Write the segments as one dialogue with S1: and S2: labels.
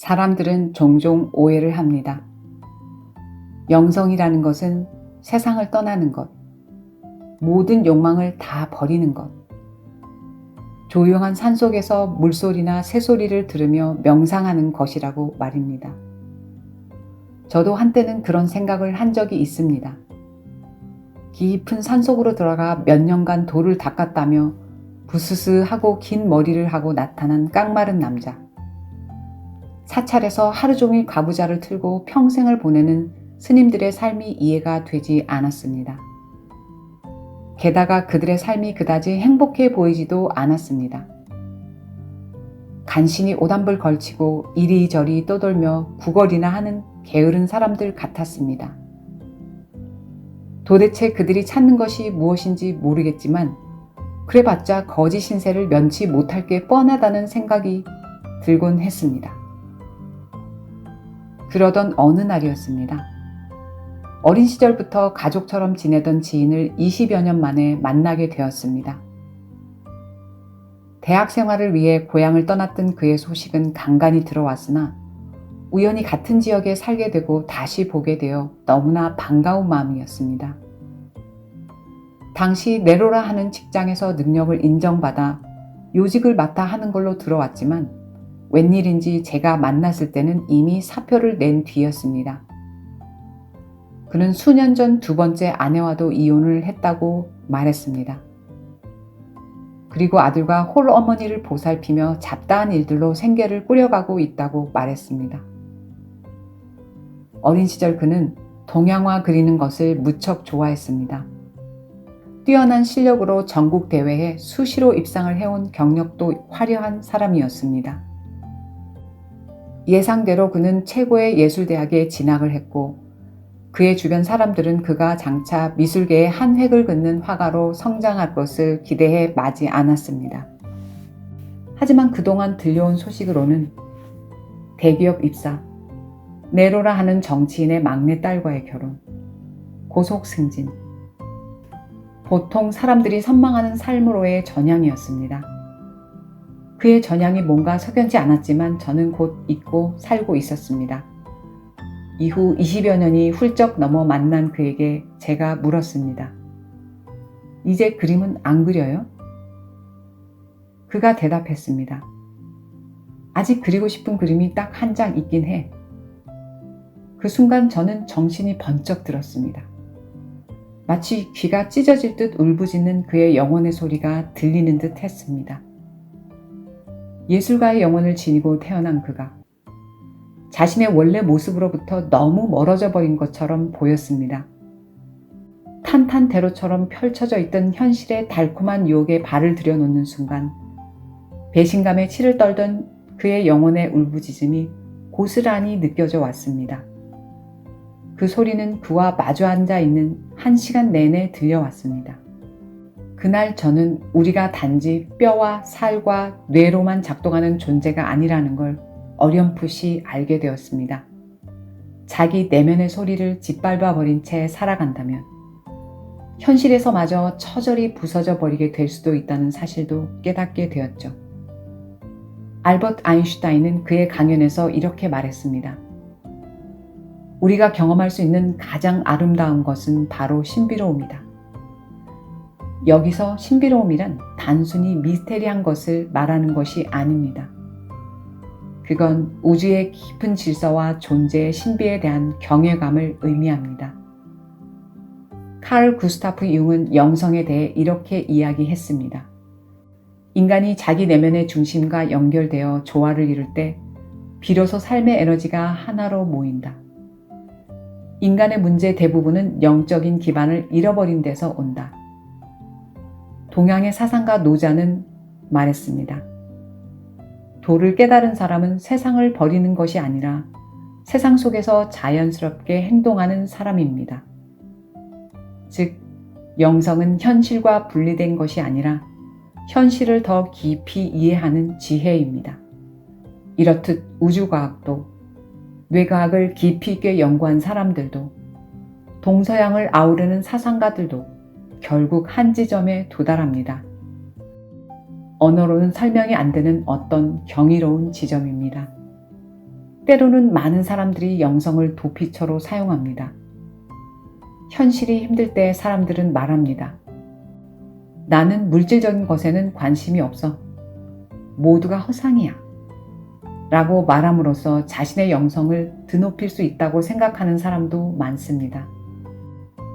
S1: 사람들은 종종 오해를 합니다. 영성이라는 것은 세상을 떠나는 것, 모든 욕망을 다 버리는 것, 조용한 산속에서 물소리나 새소리를 들으며 명상하는 것이라고 말입니다. 저도 한때는 그런 생각을 한 적이 있습니다. 깊은 산속으로 들어가 몇 년간 돌을 닦았다며 부스스하고 긴 머리를 하고 나타난 깡마른 남자. 사찰에서 하루 종일 가부좌를 틀고 평생을 보내는 스님들의 삶이 이해가 되지 않았습니다. 게다가 그들의 삶이 그다지 행복해 보이지도 않았습니다. 간신히 옷한벌 걸치고 이리저리 떠돌며 구걸이나 하는 게으른 사람들 같았습니다. 도대체 그들이 찾는 것이 무엇인지 모르겠지만 그래봤자 거지 신세를 면치 못할 게 뻔하다는 생각이 들곤 했습니다. 그러던 어느 날이었습니다. 어린 시절부터 가족처럼 지내던 지인을 20여 년 만에 만나게 되었습니다. 대학 생활을 위해 고향을 떠났던 그의 소식은 간간히 들어왔으나 우연히 같은 지역에 살게 되고 다시 보게 되어 너무나 반가운 마음이었습니다. 당시 네로라 하는 직장에서 능력을 인정받아 요직을 맡아 하는 걸로 들어왔지만 웬일인지 제가 만났을 때는 이미 사표를 낸 뒤였습니다. 그는 수년 전 두 번째 아내와도 이혼을 했다고 말했습니다. 그리고 아들과 홀어머니를 보살피며 잡다한 일들로 생계를 꾸려가고 있다고 말했습니다. 어린 시절 그는 동양화 그리는 것을 무척 좋아했습니다. 뛰어난 실력으로 전국 대회에 수시로 입상을 해온 경력도 화려한 사람이었습니다. 예상대로 그는 최고의 예술대학에 진학을 했고 그의 주변 사람들은 그가 장차 미술계의 한 획을 긋는 화가로 성장할 것을 기대해 마지 않았습니다. 하지만 그동안 들려온 소식으로는 대기업 입사, 네로라 하는 정치인의 막내딸과의 결혼, 고속 승진, 보통 사람들이 선망하는 삶으로의 전향이었습니다. 그의 전향이 뭔가 석연치 않았지만 저는 곧 잊고 살고 있었습니다. 이후 20여 년이 훌쩍 넘어 만난 그에게 제가 물었습니다. 이제 그림은 안 그려요? 그가 대답했습니다. 아직 그리고 싶은 그림이 딱 한 장 있긴 해. 그 순간 저는 정신이 번쩍 들었습니다. 마치 귀가 찢어질 듯 울부짖는 그의 영혼의 소리가 들리는 듯 했습니다. 예술가의 영혼을 지니고 태어난 그가 자신의 원래 모습으로부터 너무 멀어져 버린 것처럼 보였습니다. 탄탄대로처럼 펼쳐져 있던 현실의 달콤한 유혹에 발을 들여놓는 순간 배신감에 치를 떨던 그의 영혼의 울부짖음이 고스란히 느껴져 왔습니다. 그 소리는 그와 마주 앉아 있는 1시간 내내 들려왔습니다. 그날 저는 우리가 단지 뼈와 살과 뇌로만 작동하는 존재가 아니라는 걸 어렴풋이 알게 되었습니다. 자기 내면의 소리를 짓밟아 버린 채 살아간다면 현실에서마저 처절히 부서져 버리게 될 수도 있다는 사실도 깨닫게 되었죠. 알버트 아인슈타인은 그의 강연에서 이렇게 말했습니다. 우리가 경험할 수 있는 가장 아름다운 것은 바로 신비로움이다. 여기서 신비로움이란 단순히 미스테리한 것을 말하는 것이 아닙니다. 그건 우주의 깊은 질서와 존재의 신비에 대한 경외감을 의미합니다. 카를 구스타프 융은 영성에 대해 이렇게 이야기했습니다. 인간이 자기 내면의 중심과 연결되어 조화를 이룰 때 비로소 삶의 에너지가 하나로 모인다. 인간의 문제 대부분은 영적인 기반을 잃어버린 데서 온다. 동양의 사상가 노자는 말했습니다. 도를 깨달은 사람은 세상을 버리는 것이 아니라 세상 속에서 자연스럽게 행동하는 사람입니다. 즉, 영성은 현실과 분리된 것이 아니라 현실을 더 깊이 이해하는 지혜입니다. 이렇듯 우주과학도, 뇌과학을 깊이 있게 연구한 사람들도, 동서양을 아우르는 사상가들도 결국 한 지점에 도달합니다. 언어로는 설명이 안 되는 어떤 경이로운 지점입니다. 때로는 많은 사람들이 영성을 도피처로 사용합니다. 현실이 힘들 때 사람들은 말합니다. 나는 물질적인 것에는 관심이 없어. 모두가 허상이야. 라고 말함으로써 자신의 영성을 드높일 수 있다고 생각하는 사람도 많습니다.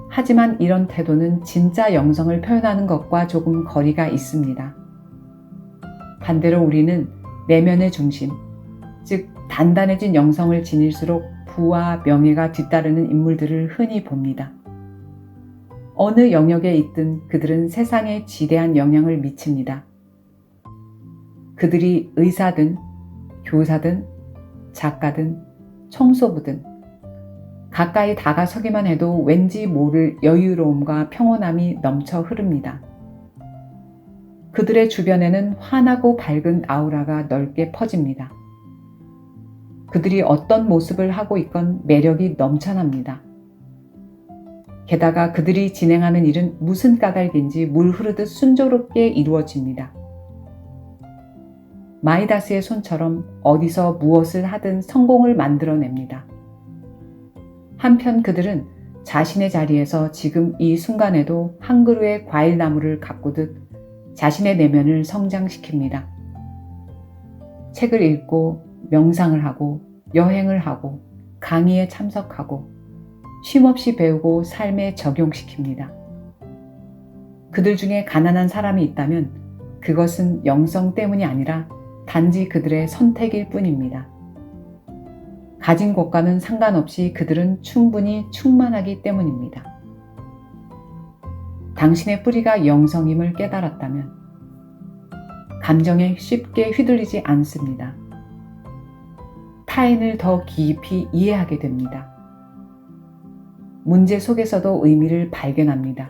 S1: 하지만 이런 태도는 진짜 영성을 표현하는 것과 조금 거리가 있습니다. 반대로 우리는 내면의 중심, 즉 단단해진 영성을 지닐수록 부와 명예가 뒤따르는 인물들을 흔히 봅니다. 어느 영역에 있든 그들은 세상에 지대한 영향을 미칩니다. 그들이 의사든 교사든 작가든 청소부든 가까이 다가서기만 해도 왠지 모를 여유로움과 평온함이 넘쳐 흐릅니다. 그들의 주변에는 환하고 밝은 아우라가 넓게 퍼집니다. 그들이 어떤 모습을 하고 있건 매력이 넘쳐납니다. 게다가 그들이 진행하는 일은 무슨 까닭인지 물 흐르듯 순조롭게 이루어집니다. 마이다스의 손처럼 어디서 무엇을 하든 성공을 만들어냅니다. 한편 그들은 자신의 자리에서 지금 이 순간에도 한 그루의 과일나무를 가꾸듯 자신의 내면을 성장시킵니다. 책을 읽고 명상을 하고 여행을 하고 강의에 참석하고 쉼없이 배우고 삶에 적용시킵니다. 그들 중에 가난한 사람이 있다면 그것은 영성 때문이 아니라 단지 그들의 선택일 뿐입니다. 가진 것과는 상관없이 그들은 충분히 충만하기 때문입니다. 당신의 뿌리가 영성임을 깨달았다면 감정에 쉽게 휘둘리지 않습니다. 타인을 더 깊이 이해하게 됩니다. 문제 속에서도 의미를 발견합니다.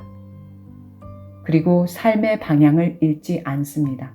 S1: 그리고 삶의 방향을 잃지 않습니다.